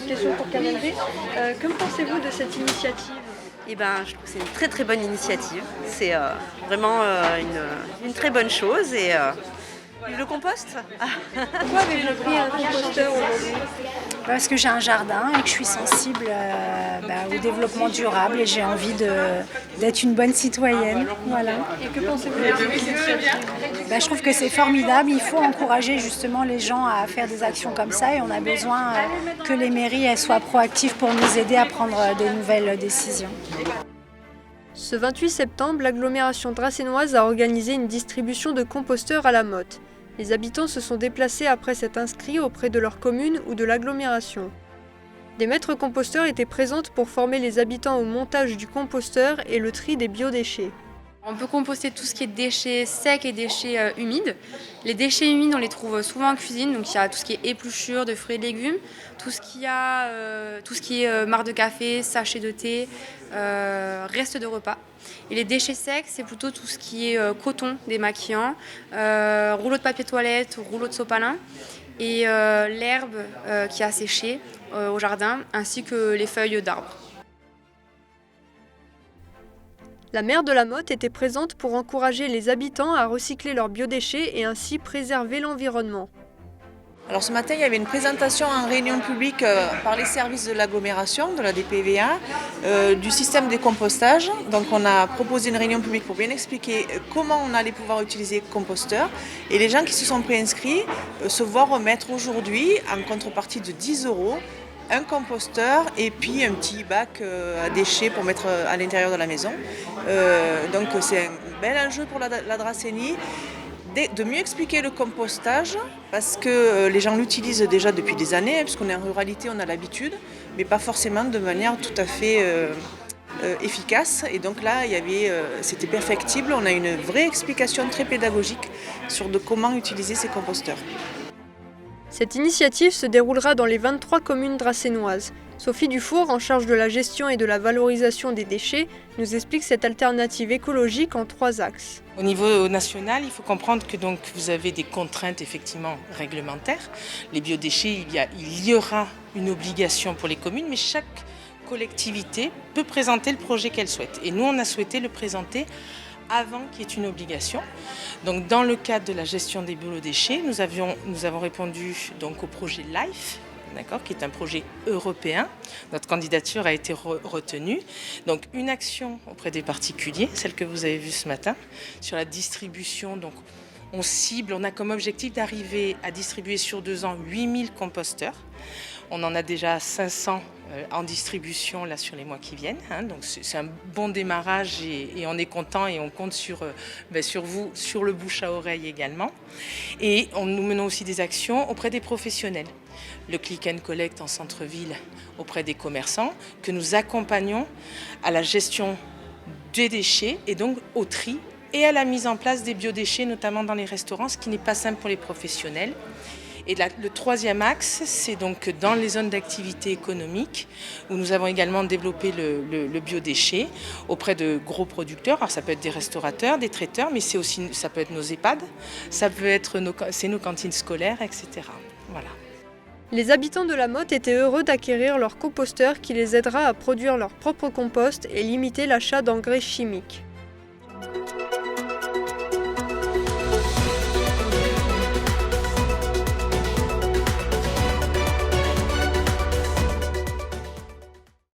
Question pour Kamendri. Que pensez-vous de cette initiative? Eh ben, je trouve que c'est une très très bonne initiative. C'est vraiment une très bonne chose et vive le compost. Pourquoi avez-vous pris un composteur aujourd'hui? Parce que j'ai un jardin et que je suis sensible au développement durable et j'ai envie d'être une bonne citoyenne. Voilà. Et que pensez-vous de cette initiative? Je trouve que c'est formidable. Il faut encourager justement les gens à faire des actions comme ça et on a besoin que les mairies elles soient proactives pour nous aider à prendre des nouvelles décisions. Ce 28 septembre, l'agglomération dracénoise a organisé une distribution de composteurs à la Motte. Les habitants se sont déplacés après s'être inscrits auprès de leur commune ou de l'agglomération. Des maîtres composteurs étaient présentes pour former les habitants au montage du composteur et le tri des biodéchets. On peut composter tout ce qui est déchets secs et déchets humides. Les déchets humides, on les trouve souvent en cuisine, donc il y a tout ce qui est épluchures de fruits et légumes, tout ce qui est marc de café, sachets de thé, restes de repas. Et les déchets secs, c'est plutôt tout ce qui est coton démaquillant, rouleau de papier toilette, rouleau de sopalin, et l'herbe qui a séché au jardin, ainsi que les feuilles d'arbres. La maire de la Motte était présente pour encourager les habitants à recycler leurs biodéchets et ainsi préserver l'environnement. Alors ce matin, il y avait une présentation en réunion publique par les services de l'agglomération, de la DPVA, du système de compostage. Donc on a proposé une réunion publique pour bien expliquer comment on allait pouvoir utiliser le composteur. Et les gens qui se sont préinscrits se voient remettre aujourd'hui, en contrepartie de 10 €, un composteur et puis un petit bac à déchets pour mettre à l'intérieur de la maison. Donc c'est un bel enjeu pour la Dracénie de mieux expliquer le compostage parce que les gens l'utilisent déjà depuis des années, puisqu'on est en ruralité, on a l'habitude, mais pas forcément de manière tout à fait efficace. Et donc là, c'était perfectible. On a une vraie explication très pédagogique sur comment utiliser ces composteurs. Cette initiative se déroulera dans les 23 communes dracénoises. Sophie Dufour, en charge de la gestion et de la valorisation des déchets, nous explique cette alternative écologique en 3 axes. Au niveau national, il faut comprendre que donc, vous avez des contraintes effectivement réglementaires. Les biodéchets, il y aura une obligation pour les communes, mais chaque collectivité peut présenter le projet qu'elle souhaite. Et nous, on a souhaité le présenter avant qu'il y ait une obligation. Donc, dans le cadre de la gestion des biodéchets, nous avons répondu donc, au projet LIFE, qui est un projet européen. Notre candidature a été retenue. Donc, une action auprès des particuliers, celle que vous avez vue ce matin, sur la distribution. Donc, on a comme objectif d'arriver à distribuer sur 2 ans 8000 composteurs. On en a déjà 500 en distribution là, sur les mois qui viennent. Donc c'est un bon démarrage et on est content et on compte sur vous, sur le bouche à oreille également. Et nous menons aussi des actions auprès des professionnels. Le click and collect en centre-ville auprès des commerçants, que nous accompagnons à la gestion des déchets et donc au tri et à la mise en place des biodéchets, notamment dans les restaurants, ce qui n'est pas simple pour les professionnels. Et le 3e axe, c'est donc dans les zones d'activité économique, où nous avons également développé le biodéchet auprès de gros producteurs. Alors ça peut être des restaurateurs, des traiteurs, mais ça peut être nos EHPAD, ça peut être nos cantines scolaires, etc. Voilà. Les habitants de la Motte étaient heureux d'acquérir leur composteur qui les aidera à produire leur propre compost et limiter l'achat d'engrais chimiques.